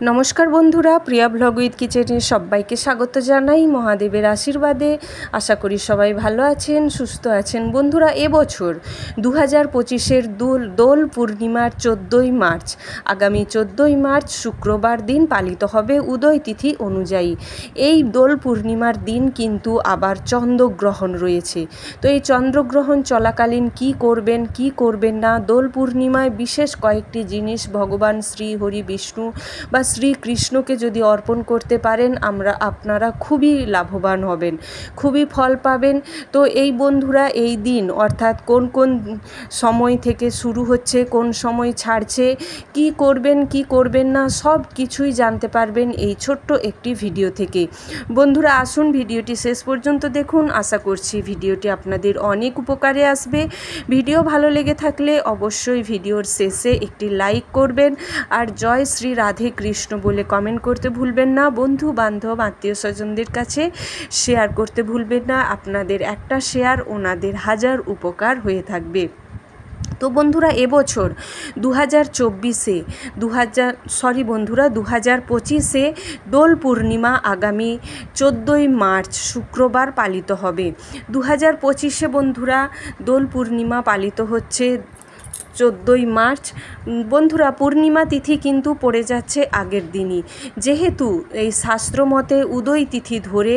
নমস্কার বন্ধুরা, প্রিয়া blog with কিচেনে সবাইকে স্বাগত জানাই মহাদেবের আশীর্বাদে। আশা করি সবাই ভালো আছেন, সুস্থ আছেন। বন্ধুরা, এবছর 2025-এর দোল পূর্ণিমার 14ই মার্চ, আগামী 14ই মার্চ শুক্রবার দিন পালিত হবে উদয় তিথি অনুযায়ী। এই দোল পূর্ণিমার দিন কিন্তু আবার চন্দ্রগ্রহণ রয়েছে। তো এই চন্দ্রগ্রহণ চলাকালীন কি করবেন কি করবেন না, দোল পূর্ণিমায় বিশেষ কয়েকটি জিনিস ভগবান শ্রী হরি বিষ্ণু বা শ্রীকৃষ্ণকে যদি অর্পণ করতে পারেন আপনারা খুবই লাভবান হবেন, খুবই ফল পাবেন। তো এই বন্ধুরা, এই দিন অর্থাৎ কোন কোন সময় থেকে শুরু হচ্ছে, কোন সময় ছাড়ছে, কি করবেন কি করবেন না, সব কিছুই জানতে পারবেন এই ছোট্ট একটি ভিডিও থেকে। বন্ধুরা, আসুন ভিডিওটি শেষ পর্যন্ত দেখুন। আশা করছি ভিডিওটি আপনাদের অনেক উপকারে আসবে। ভিডিও ভালো লেগে থাকলে অবশ্যই ভিডিওর শেষে একটি লাইক করবেন আর জয় শ্রী রাধে কৃষ্ণ বলে কমেন্ট করতে ভুলবেন না। বন্ধু বান্ধব আত্মীয় স্বজনদের কাছে শেয়ার করতে ভুলবেন না। আপনাদের একটা শেয়ার ওনাদের হাজার উপকার হয়ে থাকবে। তো বন্ধুরা, এবছর 2025-এ দোল পূর্ণিমা আগামী 14ই মার্চ শুক্রবার পালিত হবে। 2025-এ বন্ধুরা দোল পূর্ণিমা পালিত হচ্ছে 14ই মার্চ। বন্ধুরা, পূর্ণিমা তিথি কিন্তু পড়ে যাচ্ছে আগের দিনই। যেহেতু এই শাস্ত্রমতে উদয় তিথি ধরে,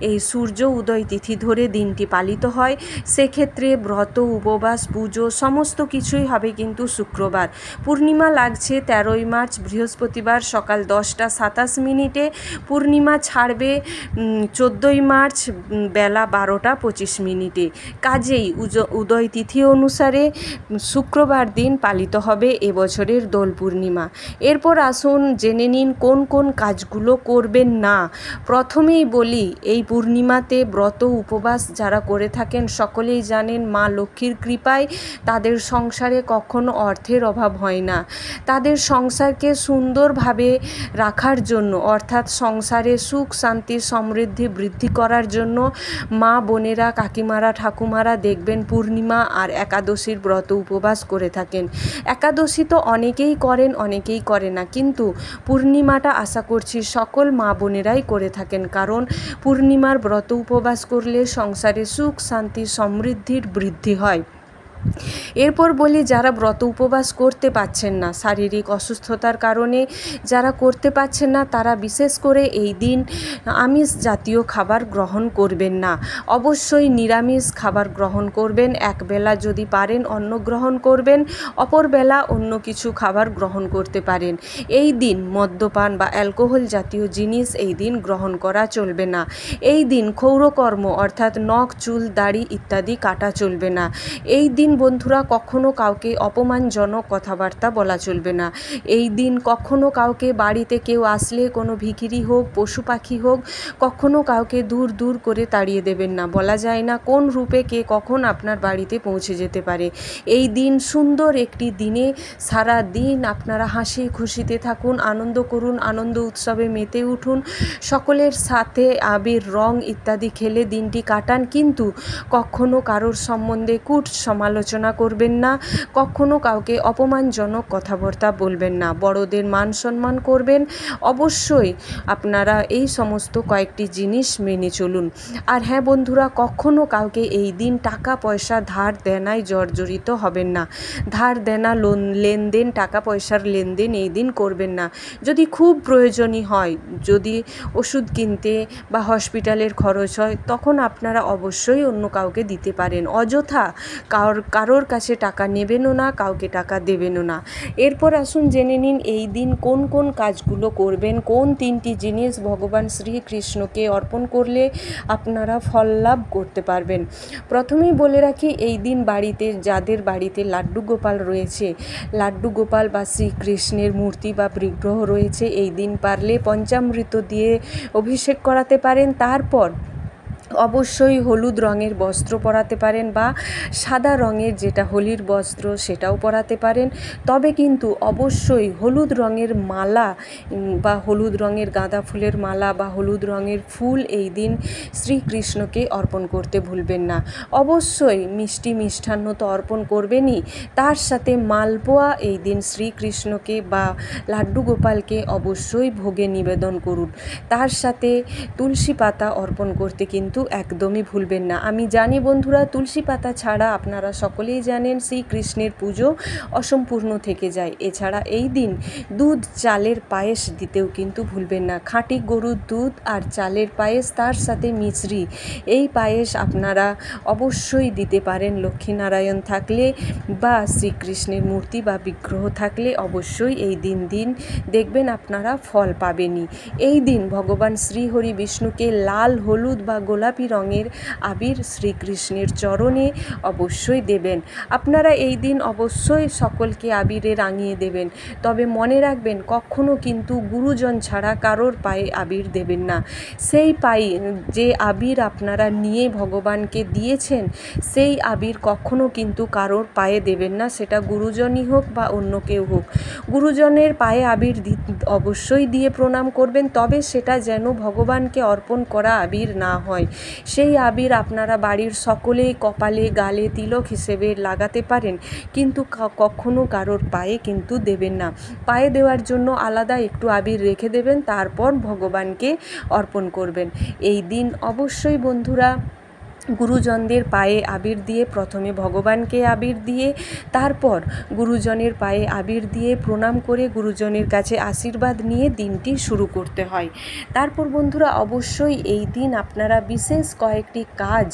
এই সূর্য উদয় তিথি ধরে দিনটি পালিত হয়, সেক্ষেত্রে ব্রত উপবাস পুজো সমস্ত কিছুই হবে কিন্তু শুক্রবার। পূর্ণিমা লাগছে 13ই মার্চ বৃহস্পতিবার সকাল 10টা 27 মিনিটে। পূর্ণিমা ছাড়বে 14ই মার্চ বেলা 12টা 25 মিনিটে। কাজেই উদয় তিথি অনুসারে শুক্রবার দিন পালিত হবে এবছরের দোল পূর্ণিমা। এরপর আসুন জেনে নিন কোন কোন কাজগুলো করবেন না। প্রথমেই বলি, এই পূর্ণিমাতে ব্রত উপবাস যারা করে থাকেন সকলেই জানেন মা লক্ষ্মীর কৃপায় তাদের সংসারে কখনো অর্থের অভাব হয় না। তাদের সংসারকে সুন্দরভাবে রাখার জন্য, অর্থাৎ সংসারে সুখ শান্তি সমৃদ্ধি বৃদ্ধি করার জন্য মা বোনেরা, কাকিমারা, ঠাকুমারা দেখবেন পূর্ণিমা আর একাদশীর ব্রত উপবাস করে থাকেন। একাদশী তো অনেকেই করেন, অনেকেই করে না, কিন্তু পূর্ণিমাটা আশা করছি সকল মা বোনেরাই করে থাকেন, কারণ পূর্ণিমার ব্রত উপবাস করলে সংসারে সুখ শান্তি সমৃদ্ধির বৃদ্ধি হয়। এরপর বলি, যারা ব্রত উপবাস করতে পারছেন না, শারীরিক অসুস্থতার কারণে যারা করতে পারছেন না, তারা বিশেষ করে এই দিন আমিষ জাতীয় খাবার গ্রহণ করবেন না। অবশ্যই নিরামিষ খাবার গ্রহণ করবেন। একবেলা যদি পারেন অন্ন গ্রহণ করবেন, অপর বেলা অন্য কিছু খাবার গ্রহণ করতে পারেন। এই দিন মদ্যপান বা অ্যালকোহল জাতীয় জিনিস এই দিন গ্রহণ করা চলবে না। এই দিন ক্ষৌরকর্ম অর্থাৎ নখ চুল দাড়ি ইত্যাদি কাটা চলবে না। এই দিন বন্ধুরা কখনো কাউকে অপমানজনক কথাবার্তা বলা চলবে না। এই দিন কখনো কাউকে, বাড়িতে কেউ আসলে কোনো ভিখিরি হোক পশু পাখি হোক, কখনো কাউকে দূর দূর করে তাড়িয়ে দেবেন না। বলা যায় না কোন রূপে কে কখন আপনার বাড়িতে পৌঁছে যেতে পারে। এই দিন সুন্দর একটি দিনে সারা দিন আপনারা হাসি খুশিতে থাকুন, আনন্দ করুন, আনন্দ উৎসবে মেতে উঠুন, সকলের সাথে আবির রং ইত্যাদি খেলে দিনটি কাটান। কিন্তু কখনো কারোর সম্বন্ধে কুট সমালোচনা করবেন না, কখনো কাউকে অপমানজনক কথাবার্তা বলবেন না, বড়দের মান সম্মান করবেন। অবশ্যই আপনারা এই সমস্ত কয়েকটি জিনিস মেনে চলুন। আর হ্যাঁ বন্ধুরা, কখনো কাউকে এই দিন টাকা পয়সা ধার দেনায় জর্জরিত হবেন না। ধার দেনা লেনদেন, টাকা পয়সার লেনদেন এই দিন করবেন না। যদি খুব প্রয়োজনই হয়, যদি ওষুধ কিনতে বা হসপিটালের খরচ হয়, তখন আপনারা অবশ্যই অন্য কাউকে দিতে পারেন। অযথা কারোর কাছে টাকা নেবেনও না, কাউকে টাকা দেবেনও না। এরপর আসুন জেনে নিন এই দিন কোন কোন কাজগুলো করবেন, কোন 3টি জিনিস ভগবান শ্রীকৃষ্ণকে অর্পণ করলে আপনারা ফল লাভ করতে পারবেন। প্রথমেই বলে রাখি, এই দিন বাড়িতে, যাদের বাড়িতে লাড্ডু গোপাল রয়েছে, লাড্ডু গোপাল বা শ্রীকৃষ্ণের মূর্তি বা বিগ্রহ রয়েছে, এই দিন পারলে পঞ্চামৃত দিয়ে অভিষেক করাতে পারেন। তারপর অবশ্যই হলুদ রঙের বস্ত্র পরাতে পারেন বা সাদা রঙের যেটা হোলির বস্ত্র সেটাও পরাতে পারেন, তবে কিন্তু অবশ্যই হলুদ রঙের মালা বা হলুদ রঙের গাঁদা ফুলের মালা বা হলুদ রঙের ফুল এই দিন শ্রীকৃষ্ণকে অর্পণ করতে ভুলবেন না। অবশ্যই মিষ্টি মিষ্টান্ন তো অর্পণ করবেনই, তার সাথে মালপোয়া এই দিন শ্রীকৃষ্ণকে বা লাড্ডু গোপালকে অবশ্যই ভোগে নিবেদন করুন। তার সাথে তুলসী পাতা অর্পণ করতে কিন্তু একদমই ভুলবেন না। আমি জানি বন্ধুরা, তুলসী পাতা ছাড়া আপনারা সকলেই জানেন শ্রীকৃষ্ণের পুজো অসম্পূর্ণ থেকে যায়। এছাড়া এই দিন দুধ চালের পায়েস দিতেও কিন্তু ভুলবেন না। খাঁটি গরুর দুধ আর চালের পায়েস, তার সাথে মিছরি, এই পায়েস আপনারা অবশ্যই দিতে পারেন। লক্ষ্মীনারায়ণ থাকলে বা শ্রীকৃষ্ণের মূর্তি বা বিগ্রহ থাকলে অবশ্যই এই দিন দেখবেন আপনারা ফল পাবেনই। এই দিন ভগবান শ্রীহরি বিষ্ণুকে লাল, হলুদ বা গোলাপি রঙের আবির শ্রীকৃষ্ণের চরণে অবশ্যই দেবেন। আপনারা এই দিন অবশ্যই সকলকে আবিরে রাঙিয়ে দেবেন, তবে মনে রাখবেন কখনো কিন্তু গুরুজন ছাড়া কারোর পায়ে আবির দেবেন না। সেই পায়ে যে আবির আপনারা নিয়ে ভগবানকে দিয়েছেন সেই আবির কখনো কিন্তু কারোর পায়ে দেবেন না, সেটা গুরুজনই হোক বা অন্য কেউ হোক। গুরুজনের পায়ে আবির অবশ্যই দিয়ে প্রণাম করবেন, তবে সেটা যেন ভগবানকে অর্পণ করা আবির না হয়। সেই আবির আপনারা বাড়ির সকলেই কপালে, গালে তিলক হিসেবে লাগাতে পারেন, কিন্তু কখনো কারোর পায়ে কিন্তু দেবেন না। পায়ে দেওয়ার জন্য আলাদা একটু আবির রেখে দেবেন, তারপর ভগবানকে অর্পণ করবেন। এই দিন অবশ্যই বন্ধুরা গুরুজনদের পায়ে আবির দিয়ে, প্রথমে ভগবানকে আবির দিয়ে তারপর গুরুজনের পায়ে আবির দিয়ে প্রণাম করে গুরুজনের কাছে আশীর্বাদ নিয়ে দিনটি শুরু করতে হয়। তারপর বন্ধুরা অবশ্যই এই দিন আপনারা বিশেষ কয়েকটি কাজ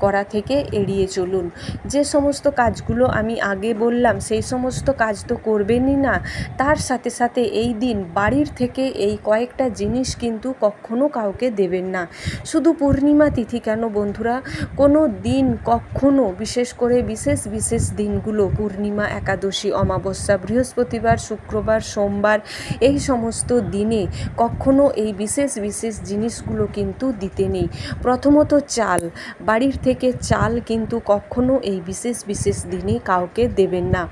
করা থেকে এড়িয়ে চলুন। যে সমস্ত কাজগুলো আমি আগে বললাম সেই সমস্ত কাজ তো করবেনই না, তার সাথে সাথে এই দিন বাড়ির থেকে এই কয়েকটা জিনিস কিন্তু কখনো কাউকে দেবেন না। শুধু পূর্ণিমা তিথি কেন বন্ধুরা, কোনো দিন কখনো, বিশেষ করে বিশেষ দিনগুলো পূর্ণিমা, একাদশী, অমাবস্যা, বৃহস্পতিবার, শুক্রবার, সোমবার, এই সমস্ত দিনে কখনো এই বিশেষ জিনিসগুলো কিন্তু দিতে নেই। প্রথমত চাল, বাড়ির থেকে চাল কিন্তু কখনো এই বিশেষ দিনে কাউকে দেবেন না।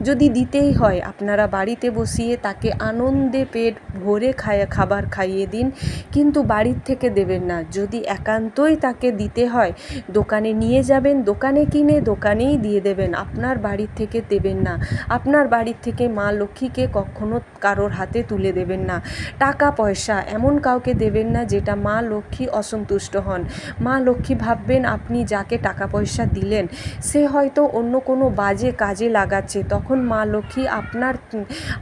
যদি দিতেই হয় আপনারা বাড়িতে বসিয়ে তাকে আনন্দে পেট ভরে খাবার খাইয়ে দিন, কিন্তু বাড়ির থেকে দেবেন না। যদি একান্তই তাকে দিতে হয় দোকানে নিয়ে যাবেন, দোকানে কিনে দোকানেই দিয়ে দেবেন, আপনার বাড়ির থেকে দেবেন না। আপনার বাড়ির থেকে মা লক্ষ্মীকে কখনো কারোর হাতে তুলে দেবেন না। টাকা পয়সা এমন কাউকে দেবেন না যেটা মা লক্ষ্মী অসন্তুষ্ট হন। মা লক্ষ্মী ভাববেন আপনি যাকে টাকা পয়সা দিলেন সে হয়তো অন্য কোনো বাজে কাজে লাগাচ্ছে, তখন মা লক্ষ্মী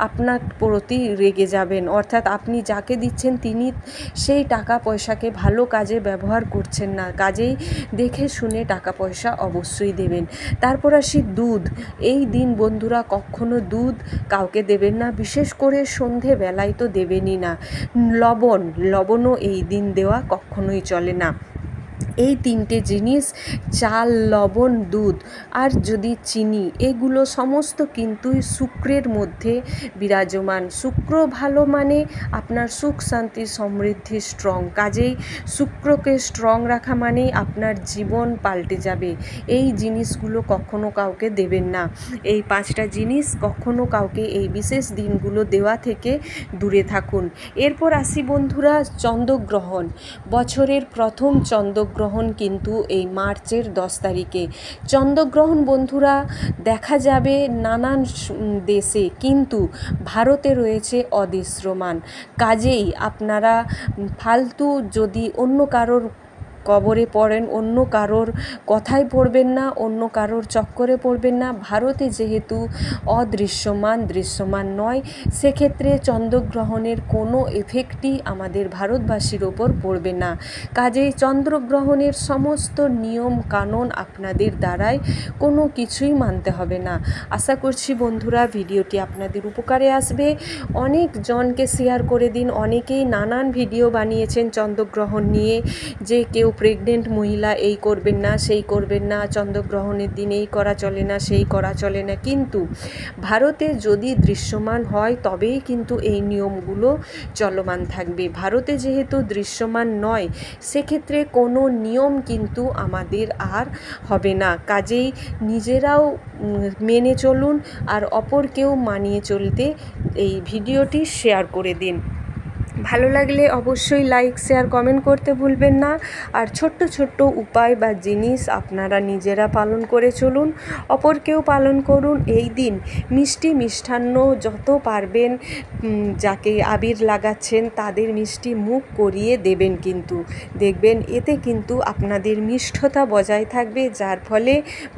আপনার প্রতি রেগে যাবেন। অর্থাৎ আপনি যাকে দিচ্ছেন তিনি সেই টাকা পয়সাকে ভালো কাজে ব্যবহার করছেন না। কাজেই দেখে শুনে টাকা পয়সা অবশ্যই দেবেন। তারপর আসি দুধ। এই দিন বন্ধুরা কখনো দুধ কাউকে দেবেন না, বিশেষ করে সন্ধেবেলায় তো দেবেনই না। লবণও এই দিন দেওয়া কখনোই চলে না। এই তিনটে জিনিস, চাল, লবণ, দুধ আর যদি চিনি, এগুলো সমস্ত কিন্তু শুক্রের মধ্যে বিরাজমান। শুক্র ভালো মানে আপনার সুখ, শান্তি, সমৃদ্ধি, স্ট্রং। কাজেই শুক্রকে স্ট্রং রাখা মানেই আপনার জীবন পাল্টে যাবে। এই জিনিসগুলো কখনো কাউকে দেবেন না। এই 5টা জিনিস কখনো কাউকে এই বিশেষ দিনগুলো দেওয়া থেকে দূরে থাকুন। এরপর আসি বন্ধুরা চন্দ্রগ্রহণ। বছরের প্রথম চন্দ্রগ্রহণ কিন্তু এই মার্চের 10 তারিখে। চন্দ্রগ্রহণ বন্ধুরা দেখা যাবে নানান দেশে, কিন্তু ভারতে রয়েছে অদৃশ্যমান। কাজেই আপনারা ফালতু যদি অন্য কারোর কবরে পড়েন, অন্য কারোর কথায় পড়বেন না, অন্য কারোর চক্করে পড়বেন না। ভারতে যেহেতু দৃশ্যমান নয়, সেক্ষেত্রে চন্দ্রগ্রহণের কোনো এফেক্টই আমাদের ভারতবাসীর ওপর পড়বে না। কাজেই চন্দ্রগ্রহণের সমস্ত নিয়ম কানুন আপনাদের দ্বারায় কোনো কিছুই মানতে হবে না। আশা করছি বন্ধুরা ভিডিওটি আপনাদের উপকারে আসবে। অনেক জনকে শেয়ার করে দিন। অনেকেই নানান ভিডিও বানিয়েছেন চন্দ্রগ্রহণ নিয়ে, যে কেউ প্রেগনেন্ট মহিলা এই করবেন না, সেই করবেন না, চন্দ্রগ্রহণের দিন এই করা চলে না, সেই করা চলে না, কিন্তু ভারতে যদি দৃশ্যমান হয় তবেই কিন্তু এই নিয়মগুলো চলমান থাকবে। ভারতে যেহেতু দৃশ্যমান নয়, সেক্ষেত্রে কোনো নিয়ম কিন্তু আমাদের আর হবে না। কাজেই নিজেরাও মেনে চলুন আর অপরকেও মানিয়ে চলতে এই ভিডিওটি শেয়ার করে দিন। ভালো লাগলে অবশ্যই লাইক, শেয়ার, কমেন্ট করতে ভুলবেন না। আর ছোট্ট ছোট্ট উপায় বা জিনিস আপনারা নিজেরা পালন করে চলুন, অপরকেও পালন করুন। এই দিন মিষ্টি মিষ্টান্ন যত পারবেন যাকে আবির লাগাচ্ছেন তাদের মিষ্টি মুখ করিয়ে দেবেন, কিন্তু দেখবেন এতে কিন্তু আপনাদের মিষ্টতা বজায় থাকবে, যার ফলে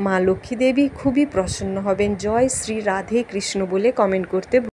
মা লক্ষ্মী দেবী খুবই প্রসন্ন হবেন। জয় শ্রী রাধে কৃষ্ণ বলে কমেন্ট করতে